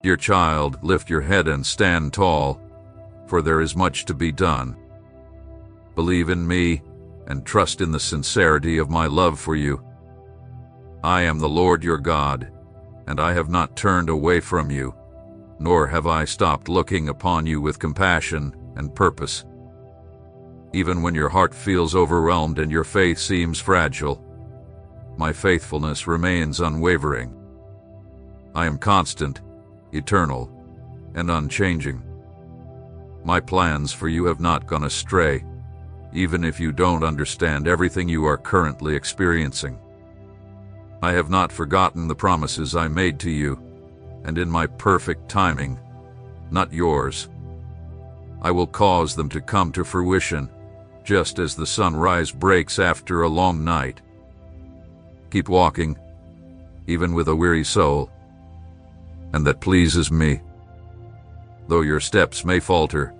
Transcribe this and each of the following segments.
Dear child, lift your head and stand tall, for there is much to be done. Believe in me and trust in the sincerity of my love for you. I am the Lord your God, and I have not turned away from you, nor have I stopped looking upon you with compassion and purpose. Even when your heart feels overwhelmed and your faith seems fragile, my faithfulness remains unwavering. I am constant, eternal, and unchanging. My plans for you have not gone astray, even if you don't understand everything you are currently experiencing. I have not forgotten the promises I made to you, and in my perfect timing, not yours, I will cause them to come to fruition, just as the sunrise breaks after a long night. Keep walking, even with a weary soul, and that pleases me. Though your steps may falter,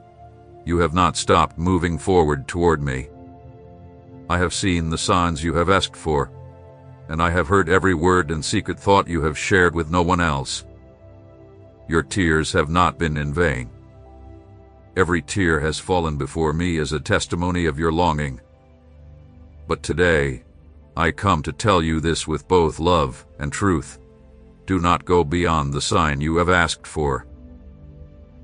you have not stopped moving forward toward me. I have seen the signs you have asked for, and I have heard every word and secret thought you have shared with no one else. Your tears have not been in vain. Every tear has fallen before me as a testimony of your longing. But today, I come to tell you this with both love and truth. Do not go beyond the sign you have asked for.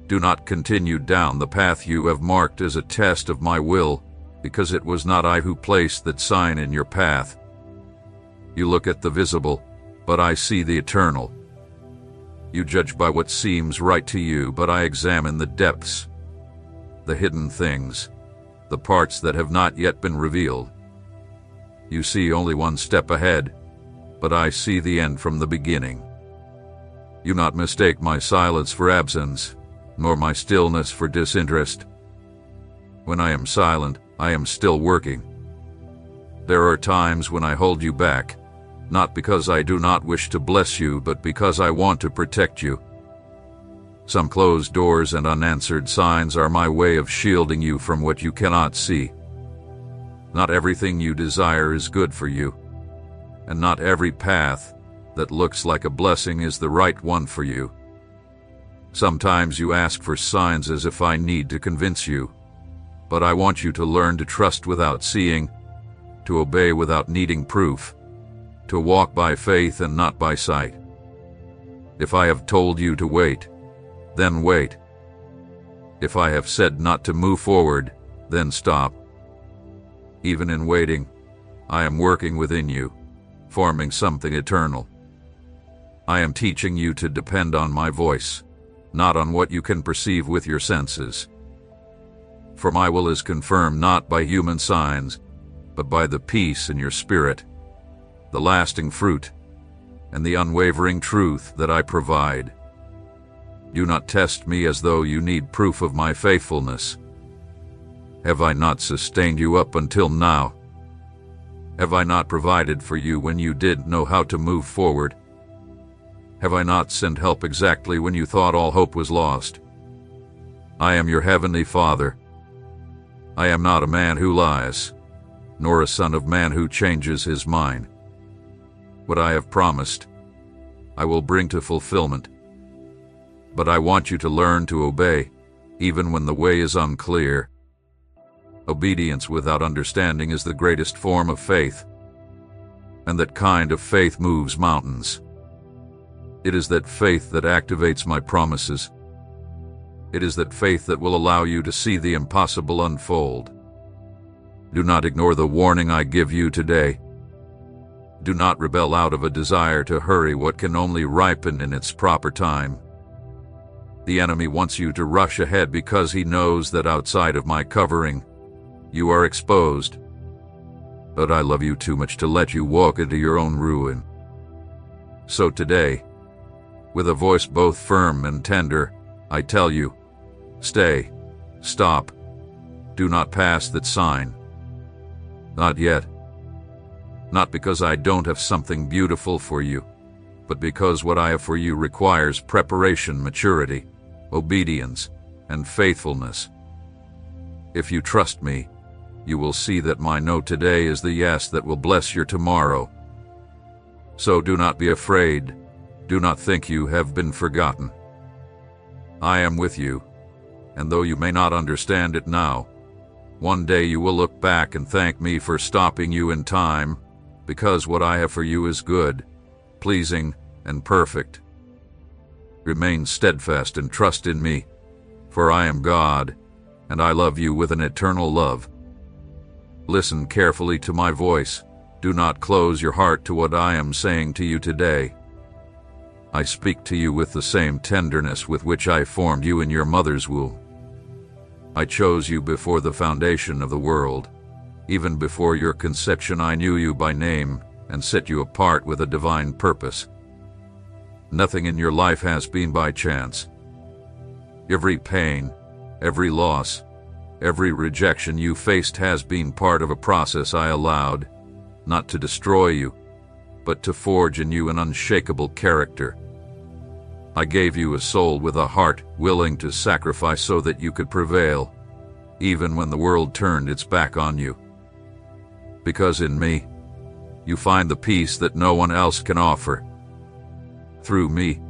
Do not continue down the path you have marked as a test of my will, because it was not I who placed that sign in your path. You look at the visible, but I see the eternal. You judge by what seems right to you, but I examine the depths, the hidden things, the parts that have not yet been revealed. You see only one step ahead, but I see the end from the beginning. You not mistake my silence for absence, nor my stillness for disinterest. When I am silent, I am still working. There are times when I hold you back, not because I do not wish to bless you, but because I want to protect you. Some closed doors and unanswered signs are my way of shielding you from what you cannot see. Not everything you desire is good for you, and not every path that looks like a blessing is the right one for you. Sometimes you ask for signs as if I need to convince you, but I want you to learn to trust without seeing, to obey without needing proof, to walk by faith and not by sight. If I have told you to wait, then wait. If I have said not to move forward, then stop. Even in waiting, I am working within you, forming something eternal. I am teaching you to depend on my voice, not on what you can perceive with your senses. For my will is confirmed not by human signs, but by the peace in your spirit, the lasting fruit, and the unwavering truth that I provide. Do not test me as though you need proof of my faithfulness. Have I not sustained you up until now? Have I not provided for you when you didn't know how to move forward? Have I not sent help exactly when you thought all hope was lost? I am your heavenly Father. I am not a man who lies, nor a son of man who changes his mind. What I have promised, I will bring to fulfillment. But I want you to learn to obey, even when the way is unclear. Obedience without understanding is the greatest form of faith, and that kind of faith moves mountains. It is that faith that activates my promises. It is that faith that will allow you to see the impossible unfold. Do not ignore the warning I give you today. Do not rebel out of a desire to hurry what can only ripen in its proper time. The enemy wants you to rush ahead because he knows that outside of my covering, you are exposed. But I love you too much to let you walk into your own ruin. So today, with a voice both firm and tender, I tell you, stay, stop, do not pass that sign. Not yet. Not because I don't have something beautiful for you, but because what I have for you requires preparation, maturity, obedience, and faithfulness. If you trust me, you will see that my no today is the yes that will bless your tomorrow. So do not be afraid. Do not think you have been forgotten. I am with you, and though you may not understand it now, one day you will look back and thank me for stopping you in time, because what I have for you is good, pleasing, and perfect. Remain steadfast and trust in me, for I am God, and I love you with an eternal love. Listen carefully to my voice. Do not close your heart to what I am saying to you today. I speak to you with the same tenderness with which I formed you in your mother's womb. I chose you before the foundation of the world. Even before your conception I knew you by name and set you apart with a divine purpose. Nothing in your life has been by chance. Every pain, every loss, every rejection you faced has been part of a process I allowed, not to destroy you, but to forge in you an unshakable character. I gave you a soul with a heart willing to sacrifice so that you could prevail, even when the world turned its back on you. Because in me, you find the peace that no one else can offer. Through me,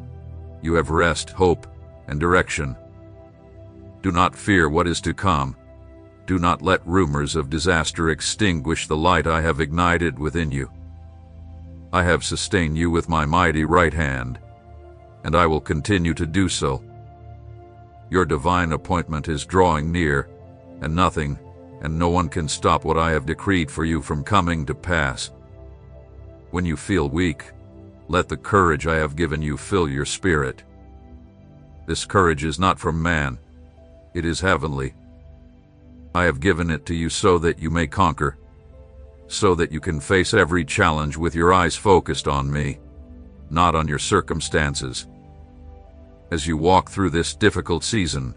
you have rest, hope, and direction. Do not fear what is to come. Do not let rumors of disaster extinguish the light I have ignited within you. I have sustained you with my mighty right hand, and I will continue to do so. Your divine appointment is drawing near, and nothing and no one can stop what I have decreed for you from coming to pass. When you feel weak, let the courage I have given you fill your spirit. This courage is not from man, it is heavenly. I have given it to you so that you may conquer, so that you can face every challenge with your eyes focused on me, not on your circumstances. As you walk through this difficult season,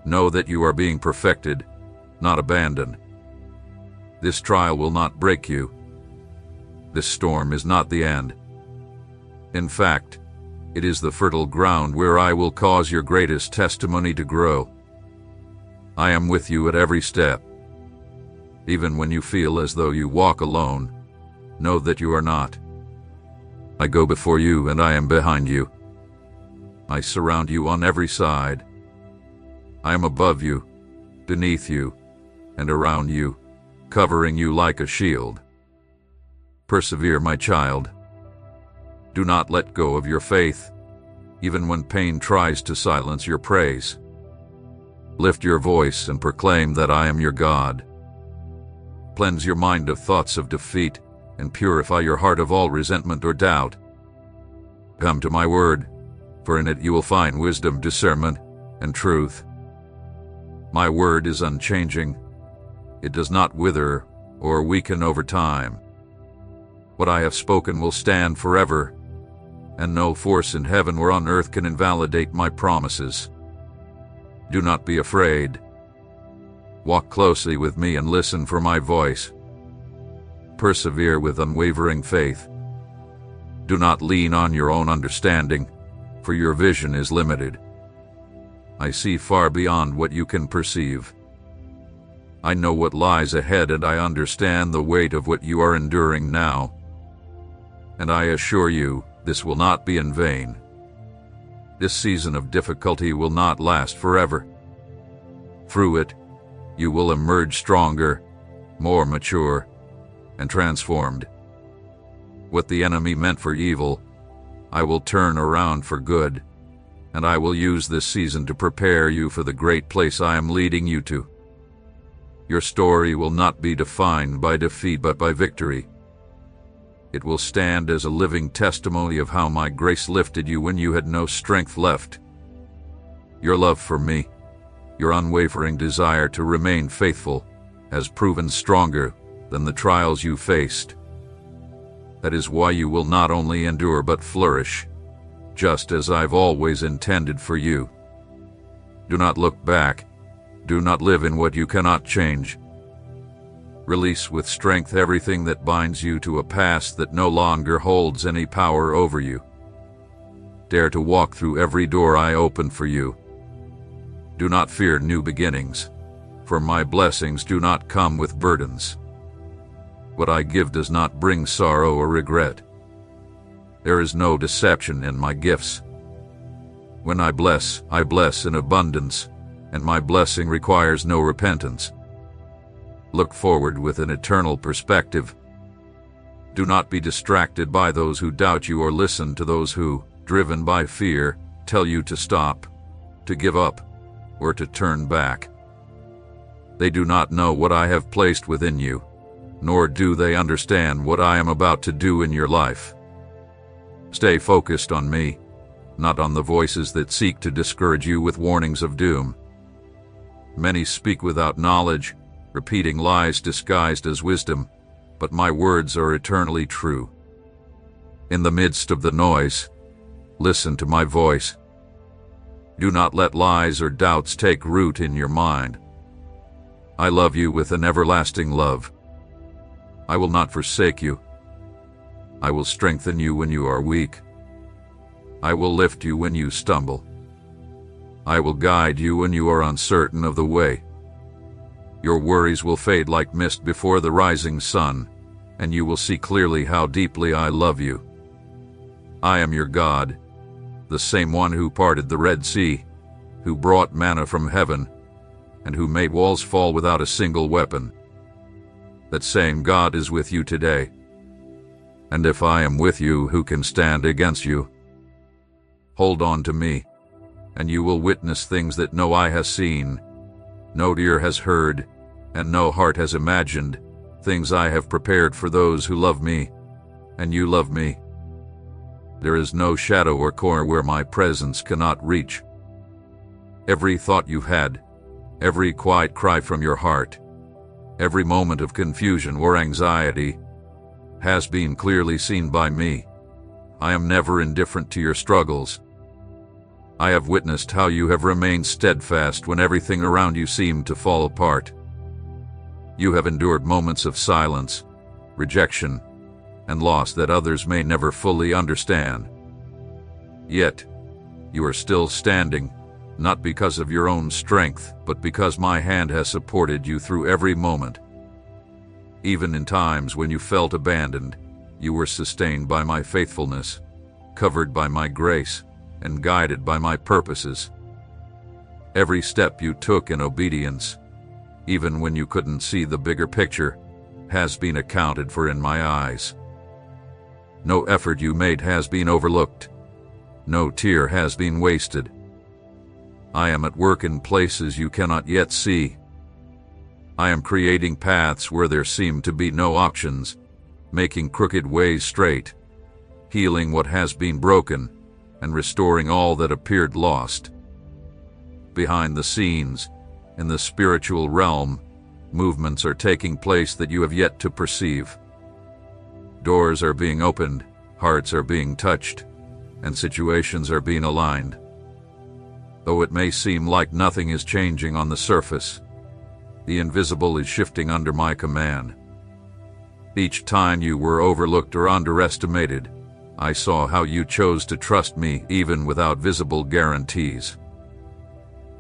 know that you are being perfected, not abandoned. This trial will not break you. This storm is not the end. In fact, it is the fertile ground where I will cause your greatest testimony to grow. I am with you at every step. Even when you feel as though you walk alone, know that you are not. I go before you and I am behind you. I surround you on every side. I am above you, beneath you, and around you, covering you like a shield. Persevere, my child. Do not let go of your faith, even when pain tries to silence your praise. Lift your voice and proclaim that I am your God. Cleanse your mind of thoughts of defeat and purify your heart of all resentment or doubt. Come to my word, for in it you will find wisdom, discernment, and truth. My word is unchanging. It does not wither or weaken over time. What I have spoken will stand forever, and no force in heaven or on earth can invalidate my promises. Do not be afraid. Walk closely with me and listen for my voice. Persevere with unwavering faith. Do not lean on your own understanding, for your vision is limited. I see far beyond what you can perceive. I know what lies ahead and I understand the weight of what you are enduring now. And I assure you, this will not be in vain. This season of difficulty will not last forever. Through it, you will emerge stronger, more mature, and transformed. What the enemy meant for evil, I will turn around for good, and I will use this season to prepare you for the great place I am leading you to. Your story will not be defined by defeat but by victory. It will stand as a living testimony of how my grace lifted you when you had no strength left. Your love for me, your unwavering desire to remain faithful, has proven stronger than the trials you faced. That is why you will not only endure but flourish, just as I've always intended for you. Do not look back. Do not live in what you cannot change. Release with strength everything that binds you to a past that no longer holds any power over you. Dare to walk through every door I open for you. Do not fear new beginnings, for my blessings do not come with burdens. What I give does not bring sorrow or regret. There is no deception in my gifts. When I bless in abundance, and my blessing requires no repentance. Look forward with an eternal perspective. Do not be distracted by those who doubt you or listen to those who, driven by fear, tell you to stop, to give up, or to turn back. They do not know what I have placed within you, nor do they understand what I am about to do in your life. Stay focused on me, not on the voices that seek to discourage you with warnings of doom. Many speak without knowledge, repeating lies disguised as wisdom, but my words are eternally true. In the midst of the noise, listen to my voice. Do not let lies or doubts take root in your mind. I love you with an everlasting love. I will not forsake you. I will strengthen you when you are weak. I will lift you when you stumble. I will guide you when you are uncertain of the way. Your worries will fade like mist before the rising sun, and you will see clearly how deeply I love you. I am your God, the same one who parted the Red Sea, who brought manna from heaven, and who made walls fall without a single weapon. That same God is with you today. And if I am with you, who can stand against you? Hold on to me, and you will witness things that no eye has seen, no ear has heard, and no heart has imagined, things I have prepared for those who love me, and you love me. There is no shadow or corner where my presence cannot reach. Every thought you've had, every quiet cry from your heart, every moment of confusion or anxiety has been clearly seen by me. I am never indifferent to your struggles. I have witnessed how you have remained steadfast when everything around you seemed to fall apart. You have endured moments of silence, rejection, and loss that others may never fully understand. Yet, you are still standing, not because of your own strength, but because my hand has supported you through every moment. Even in times when you felt abandoned, you were sustained by my faithfulness, covered by my grace, and guided by my purposes. Every step you took in obedience, even when you couldn't see the bigger picture, has been accounted for in my eyes. No effort you made has been overlooked. No tear has been wasted. I am at work in places you cannot yet see. I am creating paths where there seem to be no options, making crooked ways straight, healing what has been broken, and restoring all that appeared lost. Behind the scenes, in the spiritual realm, movements are taking place that you have yet to perceive. Doors are being opened, hearts are being touched, and situations are being aligned. Though it may seem like nothing is changing on the surface, the invisible is shifting under my command. Each time you were overlooked or underestimated, I saw how you chose to trust me even without visible guarantees.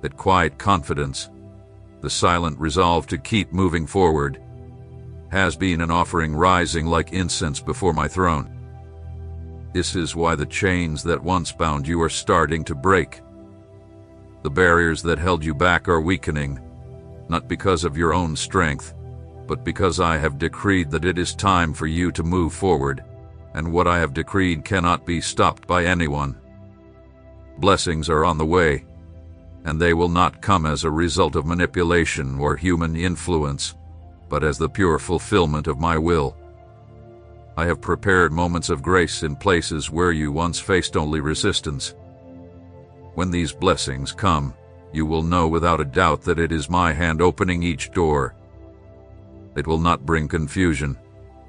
That quiet confidence, the silent resolve to keep moving forward, has been an offering rising like incense before my throne. This is why the chains that once bound you are starting to break. The barriers that held you back are weakening, not because of your own strength, but because I have decreed that it is time for you to move forward, and what I have decreed cannot be stopped by anyone. Blessings are on the way, and they will not come as a result of manipulation or human influence, but as the pure fulfillment of my will. I have prepared moments of grace in places where you once faced only resistance. When these blessings come, you will know without a doubt that it is my hand opening each door. It will not bring confusion,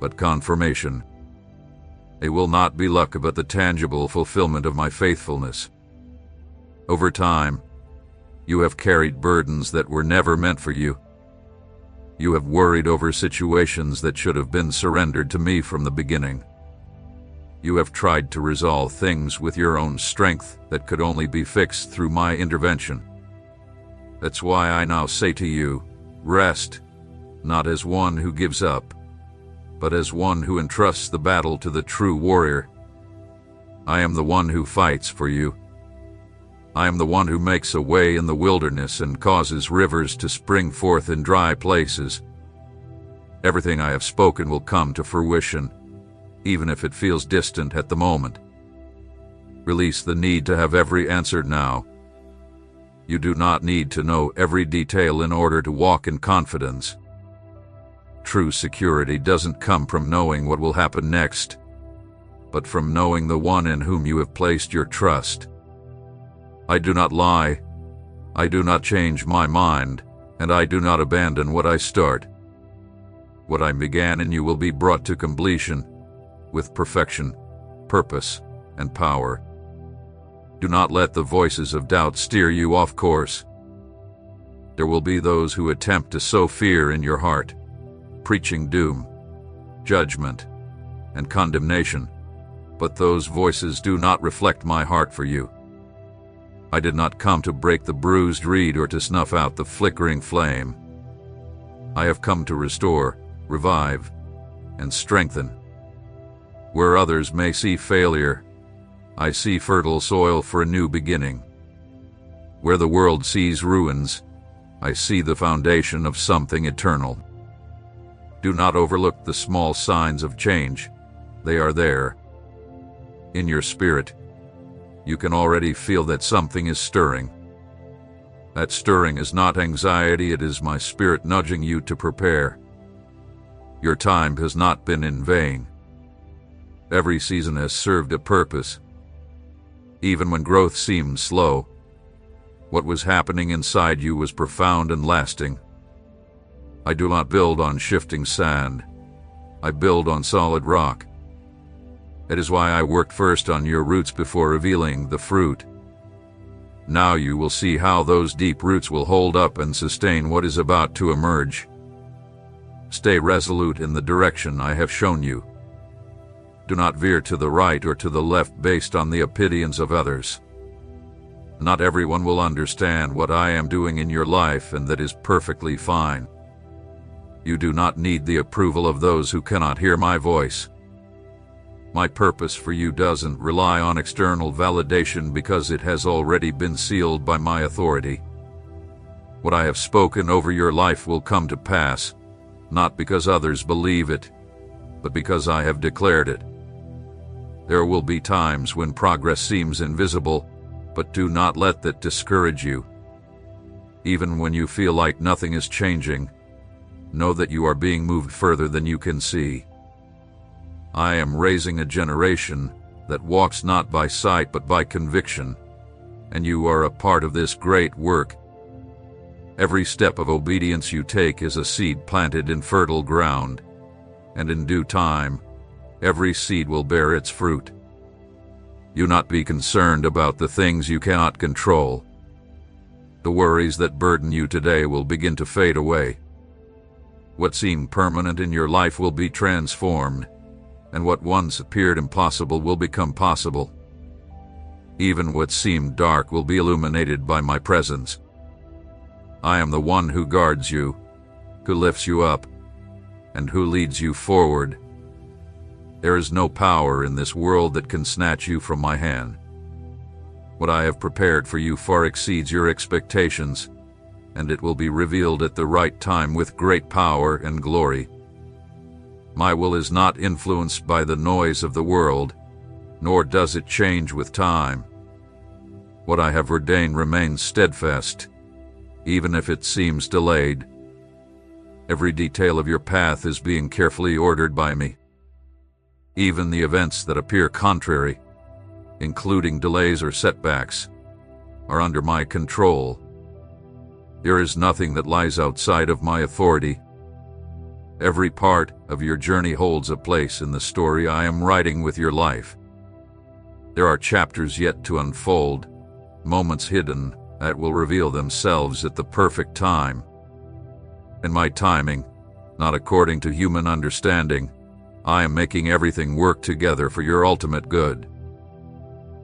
but confirmation. It will not be luck, but the tangible fulfillment of my faithfulness. Over time, you have carried burdens that were never meant for you. You have worried over situations that should have been surrendered to me from the beginning. You have tried to resolve things with your own strength that could only be fixed through my intervention. That's why I now say to you, rest, not as one who gives up, but as one who entrusts the battle to the true warrior. I am the one who fights for you. I am the one who makes a way in the wilderness and causes rivers to spring forth in dry places. Everything I have spoken will come to fruition, even if it feels distant at the moment. Release the need to have every answer now. You do not need to know every detail in order to walk in confidence. True security doesn't come from knowing what will happen next, but from knowing the one in whom you have placed your trust. I do not lie, I do not change my mind, and I do not abandon what I start. What I began in you will be brought to completion, with perfection, purpose, and power. Do not let the voices of doubt steer you off course. There will be those who attempt to sow fear in your heart, preaching doom, judgment, and condemnation, but those voices do not reflect my heart for you. I did not come to break the bruised reed or to snuff out the flickering flame. I have come to restore, revive, and strengthen. Where others may see failure, I see fertile soil for a new beginning. Where the world sees ruins, I see the foundation of something eternal. Do not overlook the small signs of change. They are there. In your spirit, you can already feel that something is stirring. That stirring is not anxiety, it is my spirit nudging you to prepare. Your time has not been in vain. Every season has served a purpose. Even when growth seemed slow, what was happening inside you was profound and lasting. I do not build on shifting sand. I build on solid rock. That is why I worked first on your roots before revealing the fruit. Now you will see how those deep roots will hold up and sustain what is about to emerge. Stay resolute in the direction I have shown you. Do not veer to the right or to the left based on the opinions of others. Not everyone will understand what I am doing in your life, and that is perfectly fine. You do not need the approval of those who cannot hear my voice. My purpose for you doesn't rely on external validation because it has already been sealed by my authority. What I have spoken over your life will come to pass, not because others believe it, but because I have declared it. There will be times when progress seems invisible, but do not let that discourage you. Even when you feel like nothing is changing, know that you are being moved further than you can see. I am raising a generation that walks not by sight but by conviction, and you are a part of this great work. Every step of obedience you take is a seed planted in fertile ground, and in due time, every seed will bear its fruit. Do not be concerned about the things you cannot control. The worries that burden you today will begin to fade away. What seemed permanent in your life will be transformed, and what once appeared impossible will become possible. Even what seemed dark will be illuminated by my presence. I am the one who guards you, who lifts you up, and who leads you forward. There is no power in this world that can snatch you from my hand. What I have prepared for you far exceeds your expectations, and it will be revealed at the right time with great power and glory. My will is not influenced by the noise of the world, nor does it change with time. What I have ordained remains steadfast, even if it seems delayed. Every detail of your path is being carefully ordered by me. Even the events that appear contrary, including delays or setbacks, are under my control. There is nothing that lies outside of my authority. Every part of your journey holds a place in the story I am writing with your life. There are chapters yet to unfold, moments hidden that will reveal themselves at the perfect time. In my timing, not according to human understanding, I am making everything work together for your ultimate good.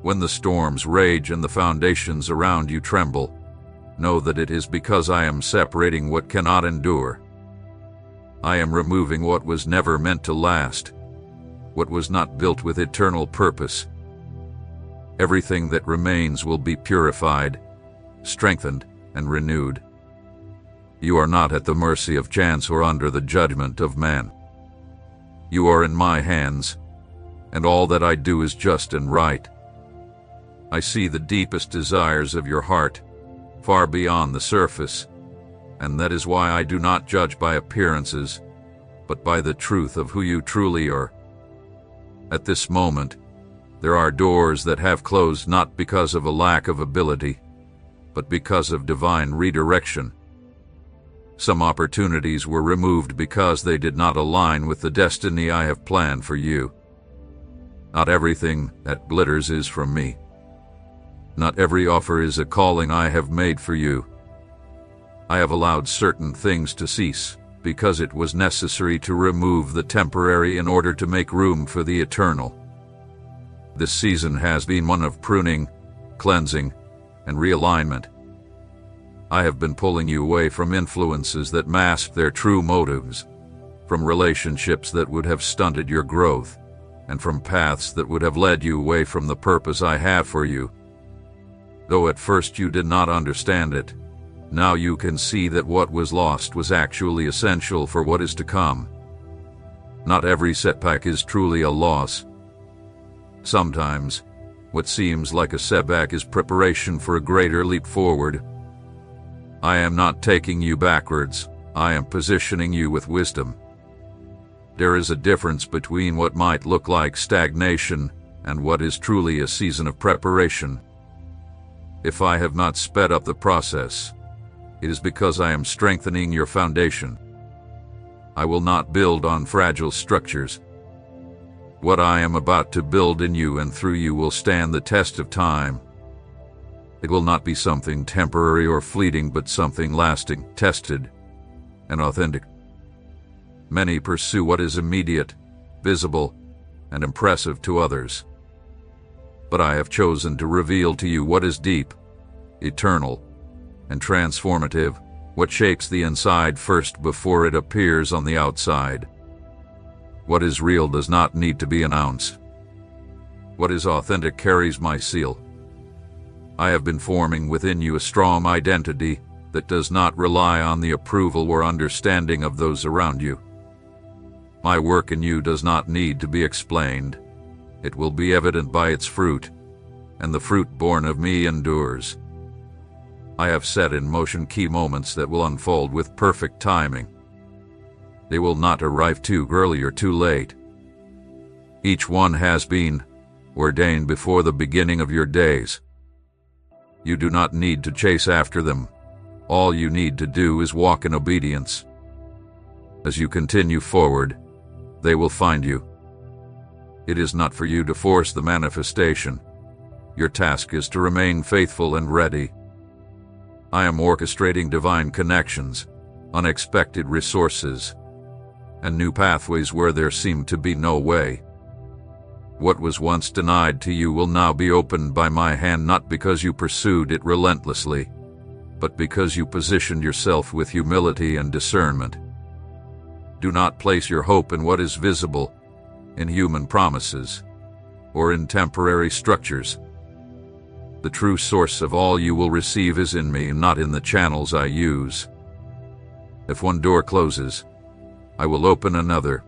When the storms rage and the foundations around you tremble, know that it is because I am separating what cannot endure. I am removing what was never meant to last, what was not built with eternal purpose. Everything that remains will be purified, strengthened, and renewed. You are not at the mercy of chance or under the judgment of man. You are in my hands, and all that I do is just and right. I see the deepest desires of your heart, far beyond the surface, and that is why I do not judge by appearances, but by the truth of who you truly are. At this moment, there are doors that have closed not because of a lack of ability, but because of divine redirection. Some opportunities were removed because they did not align with the destiny I have planned for you. Not everything that glitters is from me. Not every offer is a calling I have made for you. I have allowed certain things to cease because it was necessary to remove the temporary in order to make room for the eternal. This season has been one of pruning, cleansing, and realignment. I have been pulling you away from influences that mask their true motives, from relationships that would have stunted your growth, and from paths that would have led you away from the purpose I have for you. Though at first you did not understand it, now you can see that what was lost was actually essential for what is to come. Not every setback is truly a loss. Sometimes, what seems like a setback is preparation for a greater leap forward. I am not taking you backwards, I am positioning you with wisdom. There is a difference between what might look like stagnation and what is truly a season of preparation. If I have not sped up the process, it is because I am strengthening your foundation. I will not build on fragile structures. What I am about to build in you and through you will stand the test of time. It will not be something temporary or fleeting, but something lasting, tested, and authentic. Many pursue what is immediate, visible, and impressive to others. But I have chosen to reveal to you what is deep, eternal, and transformative, what shakes the inside first before it appears on the outside. What is real does not need to be announced. What is authentic carries my seal. I have been forming within you a strong identity that does not rely on the approval or understanding of those around you. My work in you does not need to be explained. It will be evident by its fruit, and the fruit born of me endures. I have set in motion key moments that will unfold with perfect timing. They will not arrive too early or too late. Each one has been ordained before the beginning of your days. You do not need to chase after them. All you need to do is walk in obedience. As you continue forward, they will find you. It is not for you to force the manifestation. Your task is to remain faithful and ready. I am orchestrating divine connections, unexpected resources, and new pathways where there seemed to be no way. What was once denied to you will now be opened by my hand, not because you pursued it relentlessly, but because you positioned yourself with humility and discernment. Do not place your hope in what is visible, in human promises, or in temporary structures. The true source of all you will receive is in me, not in the channels I use. If one door closes, I will open another.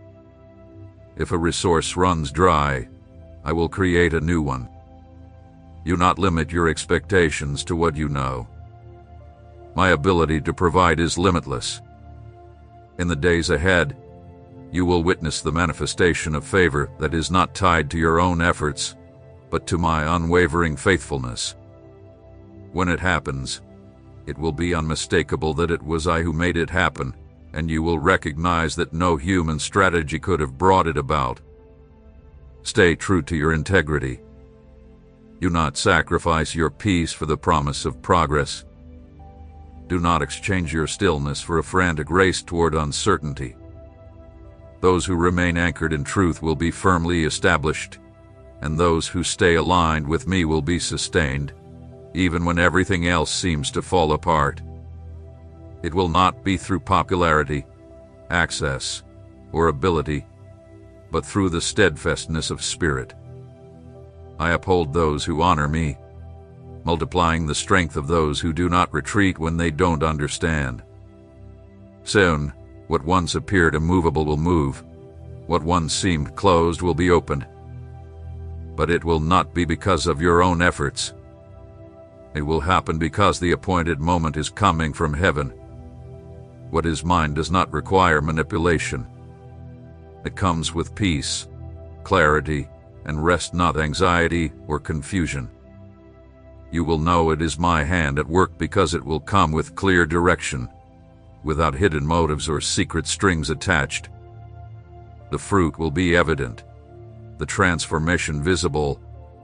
If a resource runs dry, I will create a new one. Do not limit your expectations to what you know. My ability to provide is limitless. In the days ahead, you will witness the manifestation of favor that is not tied to your own efforts, but to my unwavering faithfulness. When it happens, it will be unmistakable that it was I who made it happen, and you will recognize that no human strategy could have brought it about. Stay true to your integrity. Do not sacrifice your peace for the promise of progress. Do not exchange your stillness for a frantic race toward uncertainty. Those who remain anchored in truth will be firmly established, and those who stay aligned with me will be sustained, even when everything else seems to fall apart. It will not be through popularity, access, or ability, but through the steadfastness of spirit. I uphold those who honor me, multiplying the strength of those who do not retreat when they don't understand. Soon, what once appeared immovable will move. What once seemed closed will be opened. But it will not be because of your own efforts. It will happen because the appointed moment is coming from heaven. What is mine does not require manipulation. It comes with peace, clarity, and rest, not anxiety or confusion. You will know it is my hand at work because it will come with clear direction, without hidden motives or secret strings attached. The fruit will be evident, the transformation visible,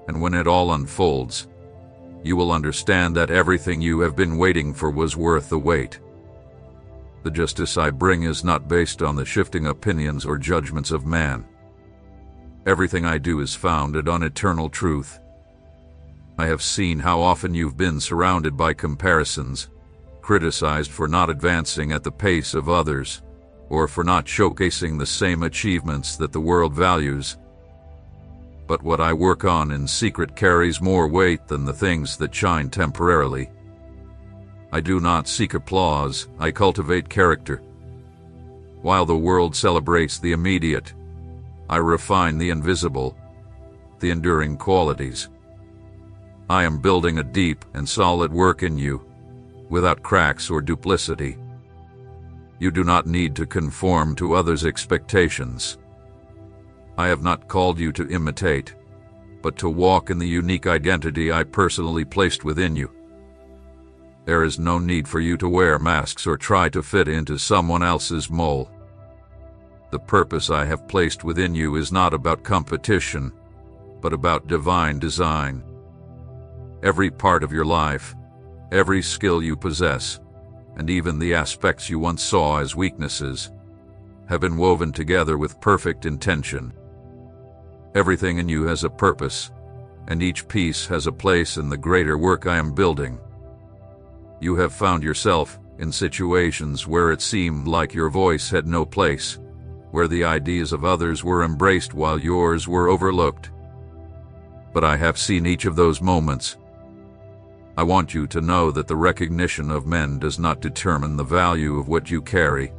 and when it all unfolds, you will understand that everything you have been waiting for was worth the wait. The justice I bring is not based on the shifting opinions or judgments of man. Everything I do is founded on eternal truth. I have seen how often you've been surrounded by comparisons, criticized for not advancing at the pace of others, or for not showcasing the same achievements that the world values. But what I work on in secret carries more weight than the things that shine temporarily. I do not seek applause, I cultivate character. While the world celebrates the immediate, I refine the invisible, the enduring qualities. I am building a deep and solid work in you, without cracks or duplicity. You do not need to conform to others' expectations. I have not called you to imitate, but to walk in the unique identity I personally placed within you. There is no need for you to wear masks or try to fit into someone else's mold. The purpose I have placed within you is not about competition, but about divine design. Every part of your life, every skill you possess, and even the aspects you once saw as weaknesses, have been woven together with perfect intention. Everything in you has a purpose, and each piece has a place in the greater work I am building. You have found yourself in situations where it seemed like your voice had no place, where the ideas of others were embraced while yours were overlooked. But I have seen each of those moments. I want you to know that the recognition of men does not determine the value of what you carry.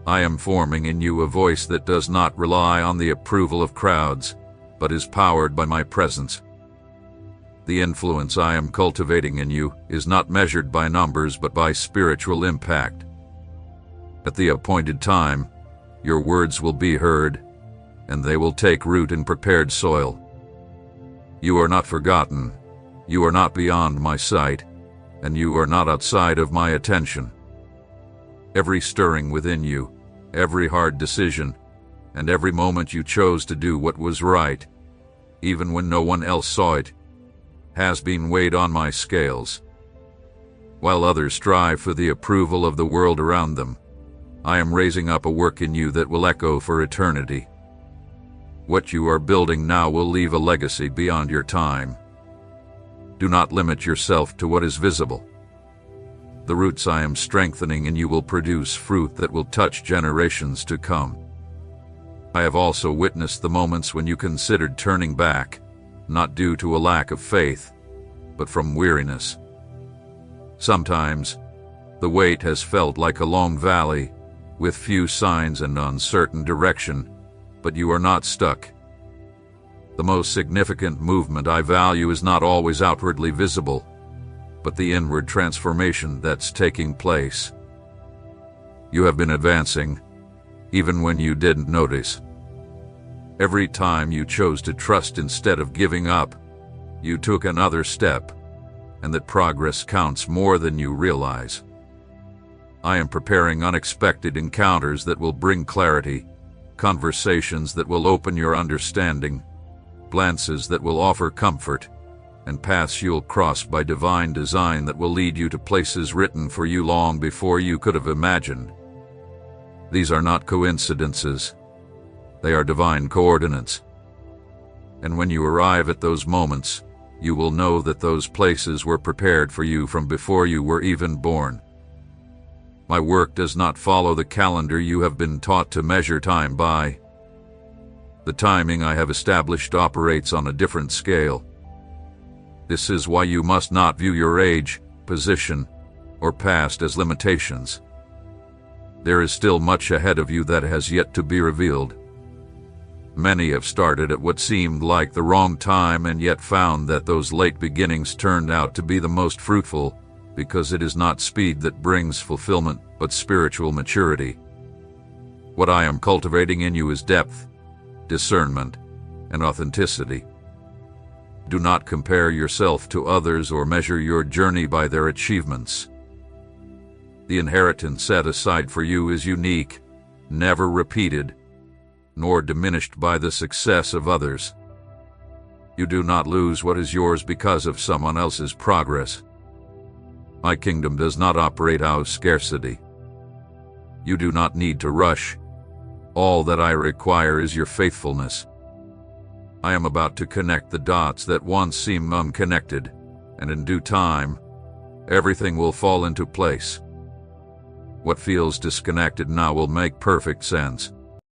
I am forming in you a voice that does not rely on the approval of crowds, but is powered by my presence. The influence I am cultivating in you is not measured by numbers but by spiritual impact. At the appointed time, your words will be heard, and they will take root in prepared soil. You are not forgotten, you are not beyond my sight, and you are not outside of my attention. Every stirring within you, every hard decision, and every moment you chose to do what was right, even when no one else saw it, has been weighed on my scales. While others strive for the approval of the world around them, I am raising up a work in you that will echo for eternity. What you are building now will leave a legacy beyond your time. Do not limit yourself to what is visible. The roots I am strengthening in you will produce fruit that will touch generations to come. I have also witnessed the moments when you considered turning back, not due to a lack of faith, but from weariness. Sometimes, the weight has felt like a long valley, with few signs and uncertain direction, but you are not stuck. The most significant movement I value is not always outwardly visible, but the inward transformation that's taking place. You have been advancing, even when you didn't notice. Every time you chose to trust instead of giving up, you took another step, and that progress counts more than you realize. I am preparing unexpected encounters that will bring clarity, conversations that will open your understanding, glances that will offer comfort, and paths you'll cross by divine design that will lead you to places written for you long before you could have imagined. These are not coincidences. They are divine coordinates. And when you arrive at those moments, you will know that those places were prepared for you from before you were even born. My work does not follow the calendar you have been taught to measure time by. The timing I have established operates on a different scale. This is why you must not view your age, position, or past as limitations. There is still much ahead of you that has yet to be revealed. Many have started at what seemed like the wrong time and yet found that those late beginnings turned out to be the most fruitful, because it is not speed that brings fulfillment, but spiritual maturity. What I am cultivating in you is depth, discernment, and authenticity. Do not compare yourself to others or measure your journey by their achievements. The inheritance set aside for you is unique, never repeated, nor diminished by the success of others. You do not lose what is yours because of someone else's progress. My kingdom does not operate out of scarcity. You do not need to rush. All that I require is your faithfulness. I am about to connect the dots that once seemed unconnected, and in due time, everything will fall into place. What feels disconnected now will make perfect sense.